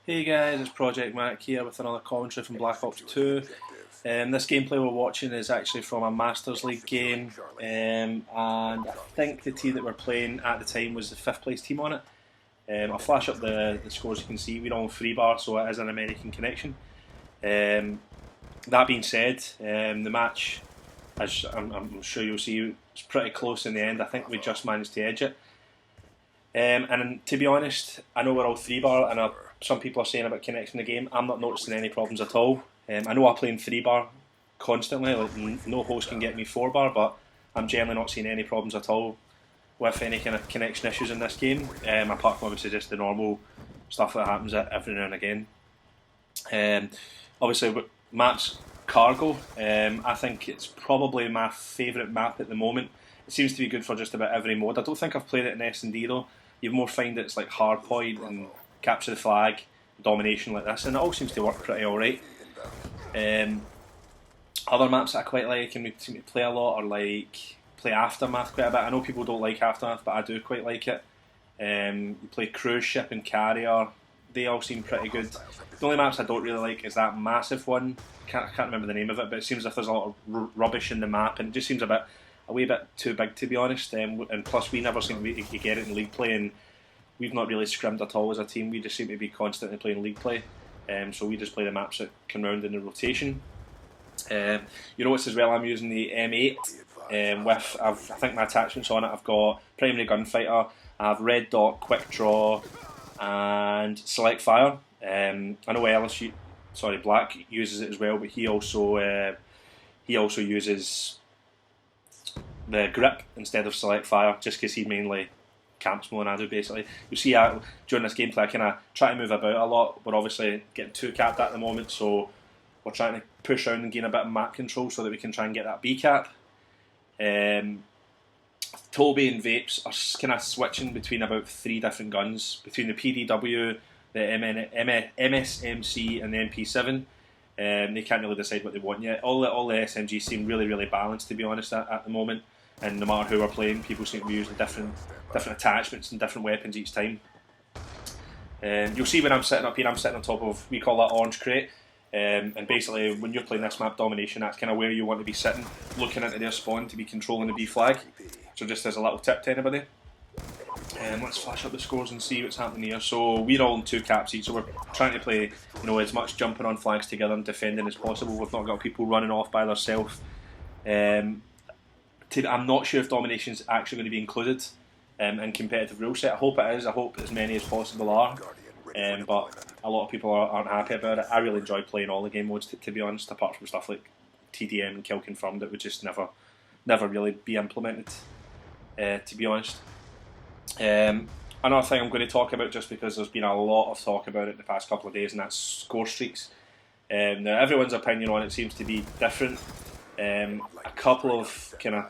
Hey guys, it's ProjectMak here with another commentary from Black Ops 2. This gameplay we're watching is actually from a Masters League game, and I think the team that we're playing at the time was the 5th place team on it. I'll flash up the scores. You can see we're on free bar, so it is an American connection. That being said, the match, as I'm sure you'll see, it's pretty close in the end. I think we just managed to edge it. And to be honest, I know we're all three bar, and some people are saying about connecting the game. I'm not noticing any problems at all. I know I play in three bar constantly, like no host can get me four bar, but I'm generally not seeing any problems at all with any kind of connection issues in this game. Apart from obviously just the normal stuff that happens every now and again. Obviously, maps Cargo. I think it's probably my favourite map at the moment. It seems to be good for just about every mode. I don't think I've played it in S&D though. You more find it's like hardpoint and capture the flag, domination like this, and it all seems to work pretty alright. Other maps that I quite like and we play a lot are like play Aftermath quite a bit. I know people don't like Aftermath, but I do quite like it. You play Cruise Ship and Carrier. They all seem pretty good. The only maps I don't really like is that massive one. I can't remember the name of it, but it seems like there's a lot of rubbish in the map, and it just seems a wee bit too big, to be honest. And plus, we never seem to get it in league play, and we've not really scrimmed at all as a team. We just seem to be constantly playing league play. So we just play the maps that come round in the rotation. You notice as well I'm using the M8 with, I think my attachments on it, I've got Primary Gunfighter, I have Red Dot, Quick Draw and Select Fire. I know Black uses it as well, but he also uses the Grip instead of Select Fire, just because he mainly camps more than I do basically. You see during this gameplay I kind of try to move about a lot. We're obviously getting 2 capped at the moment, so we're trying to push around and gain a bit of map control so that we can try and get that B cap. Toby and Vapes are kind of switching between about 3 different guns, between the PDW, the MSMC and the MP7. They can't really decide what they want yet. All the SMGs seem really balanced, to be honest, at the moment. And no matter who we're playing, people seem to be using different attachments and different weapons each time. You'll see when I'm sitting up here, I'm sitting on top of, we call that orange crate. And basically, when you're playing this map Domination, that's kind of where you want to be sitting, looking into their spawn to be controlling the B flag. So just as a little tip to anybody. Let's flash up the scores and see what's happening here. So we're all in 2 caps each, so we're trying to play, as much jumping on flags together and defending as possible. We've not got people running off by themselves. I'm not sure if Domination is actually going to be included in competitive rule set. I hope it is. I hope as many as possible are. But a lot of people aren't happy about it. I really enjoy playing all the game modes, to be honest, apart from stuff like TDM and Kill Confirmed that would just never really be implemented, to be honest. Another thing I'm going to talk about, just because there's been a lot of talk about it the past couple of days, and that's score streaks. Now everyone's opinion on it seems to be different. A couple of kind of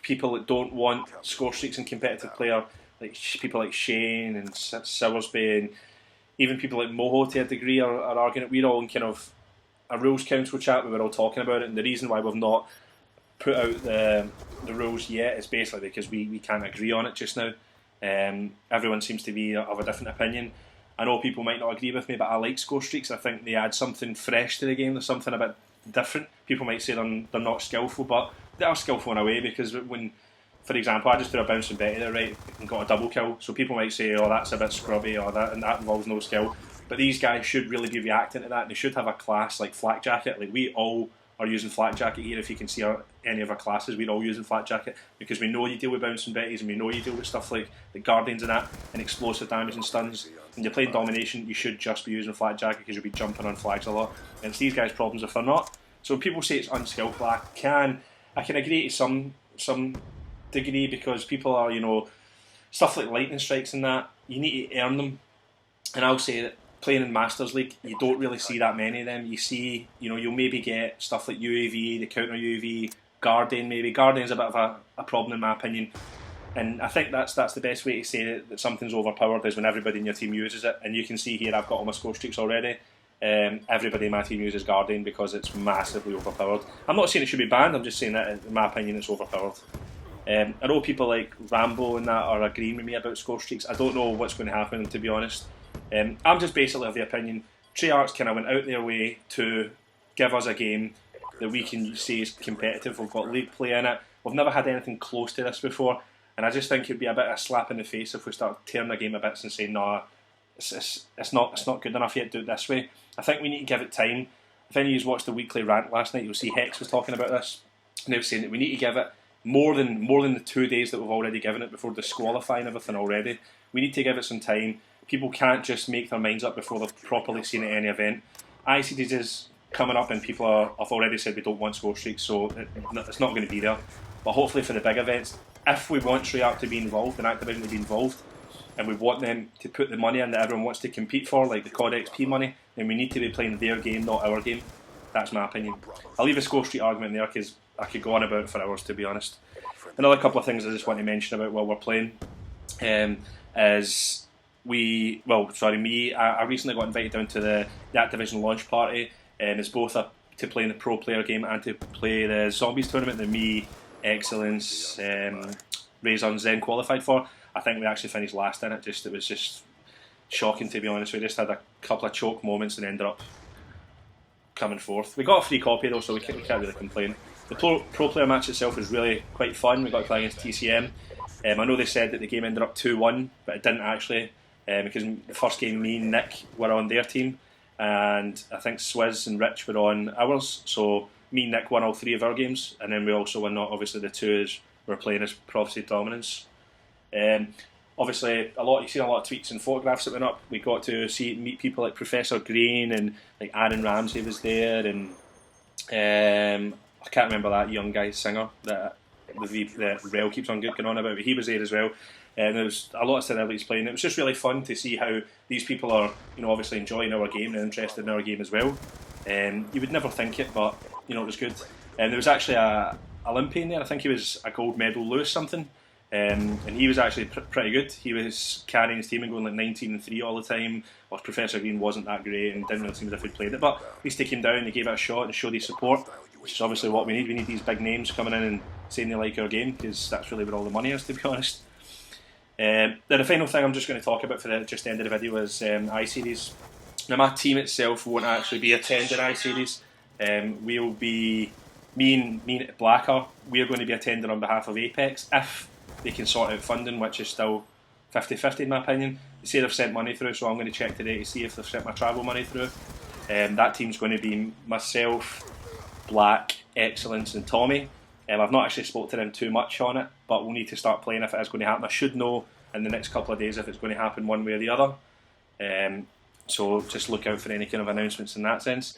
people that don't want score streaks in competitive player, like people like Shane and Silversby, and even people like Moho to a degree are arguing it. We're all in kind of a rules council chat, we were all talking about it, and the reason why we've not put out the rules yet is basically because we can't agree on it just now. Everyone seems to be of a different opinion. I know people might not agree with me, but I like score streaks. I think they add something fresh to the game. There's something a bit different. People might say they're not skillful, but they are skillful in a way, because when, for example, I just did a bouncing Betty there, right, and got a double kill. So people might say, oh, that's a bit scrubby, or that involves no skill. But these guys should really be reacting to that. They should have a class like Flak Jacket. Like, we all are using Flak Jacket here. If you can see any of our classes, we're all using Flak Jacket, because we know you deal with bouncing Betties, and we know you deal with stuff like the Guardians and that, and explosive damage and stuns. When you're playing Domination, you should just be using Flak Jacket, because you'll be jumping on flags a lot. And it's these guys' problems if they're not. So when people say it's unskillful, I can agree to some degree, because people are, stuff like lightning strikes and that, you need to earn them. And I'll say that playing in Masters League, you don't really see that many of them. You see, you'll maybe get stuff like UAV, the counter UAV, Guardian maybe. Guardian's a bit of a problem in my opinion. And I think that's the best way to say that something's overpowered, is when everybody in your team uses it. And you can see here I've got all my score streaks already. Everybody in my team uses Guardian because it's massively overpowered. I'm not saying it should be banned, I'm just saying that in my opinion it's overpowered. I know people like Rambo and that are agreeing with me about score streaks. I don't know what's going to happen, to be honest. I'm just basically of the opinion Treyarch kind of went out their way to give us a game that we can say is competitive. We've got league play in it. We've never had anything close to this before, and I just think it'd be a bit of a slap in the face if we start tearing the game a bit and saying, "No, it's not good enough yet. Do it this way." I think we need to give it time. If any of you watched the weekly rant last night, you'll see Hex was talking about this, and they were saying that we need to give it more than the 2 days that we've already given it before disqualifying everything already. We need to give it some time. People can't just make their minds up before they've properly seen it at any event. iSeries is coming up, and people have already said we don't want score streaks, so it's not going to be there. But hopefully for the big events, if we want Treyarch to be involved and Activision to be involved, and we want them to put the money in that everyone wants to compete for, like the COD XP money, then we need to be playing their game, not our game. That's my opinion. I'll leave a score streak argument there because I could go on about it for hours, to be honest. Another couple of things I just want to mention about while we're playing is I recently got invited down to the Activision launch party, and it's both to play in the pro player game and to play the Zombies tournament that me, Excellence, Razor and Zen qualified for. I think we actually finished last in it. It was just shocking, to be honest. We just had a couple of choke moments and ended up coming fourth. We got a free copy though, so we can't really complain. The pro player match itself was really quite fun. We got to play against TCM. I know they said that the game ended up 2-1, but it didn't actually, because the first game me and Nick were on their team, and I think Swizz and Rich were on ours. So me and Nick won all 3 of our games, and then we also won obviously the 2 as we're playing as Prophecy Dominance. Obviously, you've seen a lot of tweets and photographs that went up. We got to meet people like Professor Green, and like Aaron Ramsey was there, and I can't remember that young guy singer that Rel keeps on going on about, but he was there as well. And there was a lot of celebrities playing. It was just really fun to see how these people are, obviously enjoying our game and interested in our game as well. You would never think it, but it was good. And there was actually a Olympian there. I think he was a gold medal Lewis something. And he was actually pretty good. He was carrying his team and going like 19-3 all the time. Whilst Professor Green wasn't that great and didn't really seem as if he'd played it. But at least he came down, he gave it a shot and showed his support, which is obviously what we need. We need these big names coming in and saying they like our game, because that's really where all the money is, to be honest. Then the final thing I'm just going to talk about for the end of the video is iSeries. Now my team itself won't actually be attending iSeries. We'll be, me and Blacker, we're going to be attending on behalf of Apex if they can sort out funding, which is still 50-50 in my opinion. They say they've sent money through, so I'm going to check today to see if they've sent my travel money through. That team's going to be myself, Black, Excellence and Tommy. I've not actually spoke to them too much on it, but we'll need to start playing if it is going to happen. I should know in the next couple of days if it's going to happen one way or the other. So just look out for any kind of announcements in that sense.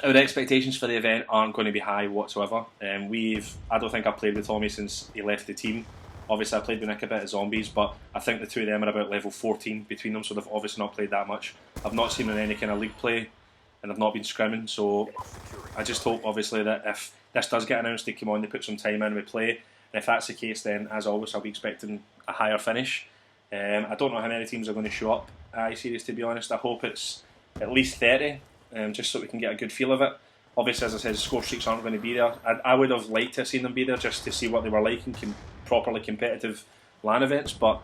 Our expectations for the event aren't going to be high whatsoever. I don't think I've played with Tommy since he left the team. Obviously I played with Nick a bit of Zombies, but I think the two of them are about level 14 between them, so they've obviously not played that much. I've not seen them in any kind of league play, and I've not been scrimming, so I just hope obviously that if this does get announced, they come on, they put some time in, we play, and if that's the case, then as always I'll be expecting a higher finish. I don't know how many teams are going to show up at iSeries, to be honest. I hope it's at least 30, just so we can get a good feel of it. Obviously, as I said, score streaks aren't going to be there. I would have liked to have seen them be there just to see what they were like in properly competitive LAN events, but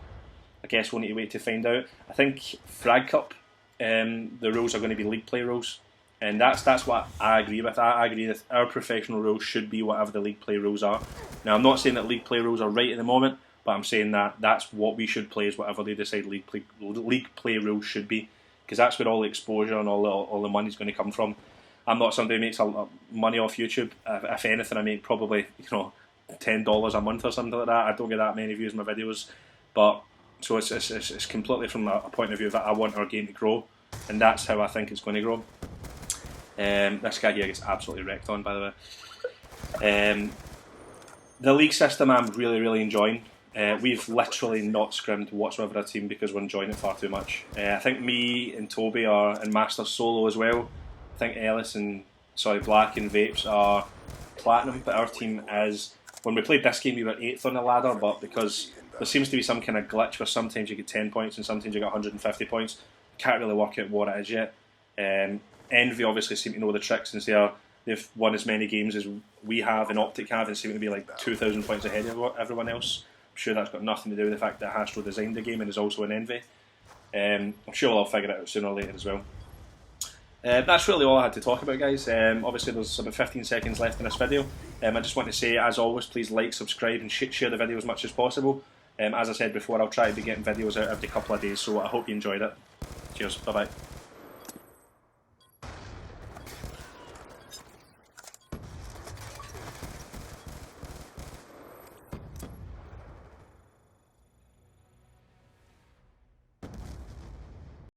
I guess we'll need to wait to find out. I think Frag Cup, the rules are going to be league play rules, and that's what I agree with. I agree that our professional rules should be whatever the league play rules are. Now, I'm not saying that league play rules are right at the moment, but I'm saying that that's what we should play, is whatever they decide league play rules should be, because that's where all the exposure and all the money is going to come from. I'm not somebody who makes a lot of money off YouTube. If anything, I make probably $10 a month or something like that. I don't get that many views on my videos, but so it's completely from a point of view that I want our game to grow, and that's how I think it's going to grow. This guy here gets absolutely wrecked on, by the way. The league system I'm really enjoying. We've literally not scrimmed whatsoever a team because we're enjoying it far too much. I think me and Toby are in Master Solo as well. I think Black and Vapes are Platinum, but our team is, when we played this game we were 8th on the ladder, but because there seems to be some kind of glitch where sometimes you get 10 points and sometimes you get 150 points, can't really work out what it is yet. Envy obviously seem to know the tricks, and they've won as many games as we have and Optic have, and seem to be like 2,000 points ahead of everyone else. I'm sure that's got nothing to do with the fact that Hastro designed the game and is also an Envy. I'm sure I'll figure it out sooner or later as well. That's really all I had to talk about, guys. Obviously there's about 15 seconds left in this video. I just want to say, as always, please like, subscribe and share the video as much as possible. As I said before, I'll try to be getting videos out every couple of days, so I hope you enjoyed it. Cheers, bye bye.